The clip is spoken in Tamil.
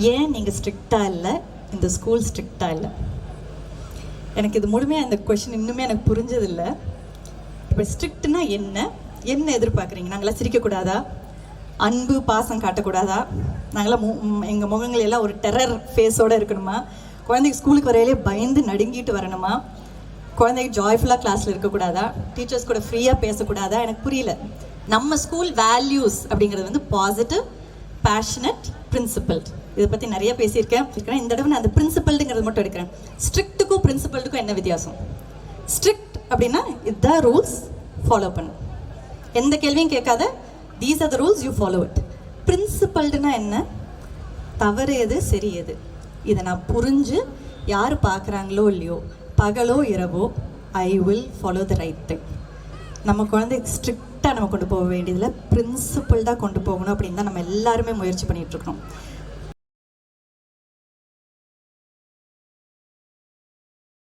ஏன் நீங்கள் ஸ்ட்ரிக்டாக இல்லை, இந்த ஸ்கூல் ஸ்ட்ரிக்டாக இல்லை? எனக்கு இது முழுமையாக இந்த கொஷின் இன்னுமே எனக்கு புரிஞ்சதில்லை. இப்போ ஸ்ட்ரிக்ட்னா என்ன என்ன எதிர்பார்க்குறீங்க? நாங்களாம் சிரிக்கக்கூடாதா? அன்பு பாசம் காட்டக்கூடாதா? நாங்களாம் எங்கள் முகங்கள் எல்லாம் ஒரு டெரர் ஃபேஸோடு இருக்கணுமா? குழந்தைக்கு ஸ்கூலுக்கு வரையிலே பயந்து நடுங்கிட்டு வரணுமா? குழந்தைக்கு ஜாய்ஃபுல்லாக கிளாஸில் இருக்கக்கூடாதா? டீச்சர்ஸ் கூட ஃப்ரீயாக பேசக்கூடாதா? எனக்கு புரியல. நம்ம ஸ்கூல் வேல்யூஸ் அப்படிங்கிறது வந்து பாசிட்டிவ், பேஷனட், பிரின்சிபல்ட். இதை பற்றி நிறைய பேசியிருக்கேன். இந்த தடவை நான் அந்த பிரின்சிபல்டுங்கிறது மட்டும் எடுக்கிறேன். ஸ்ட்ரிக்ட்டுக்கும் பிரின்சிபல்ட்டுக்கும் என்ன வித்தியாசம்? ஸ்ட்ரிக்ட் அப்படின்னா இதுதான் ரூல்ஸ், ஃபாலோ பண்ணு, எந்த கேள்வியும் கேட்காத, these are the rules, you follow it. பிரின்சிபல்டுனா என்ன? தவறு எது, சரி எது, இதை நான் புரிஞ்சு யார் பார்க்குறாங்களோ இல்லையோ, பகலோ இரவோ, I will follow the right thing. நம்ம குழந்தைக்கு ஸ்ட்ரிக்டாக நம்ம கொண்டு போக வேண்டியதில் பிரின்சிபல்டாக கொண்டு போகணும் அப்படின்னு தான் நம்ம எல்லாருமே முயற்சி பண்ணிகிட்ருக்கோம்.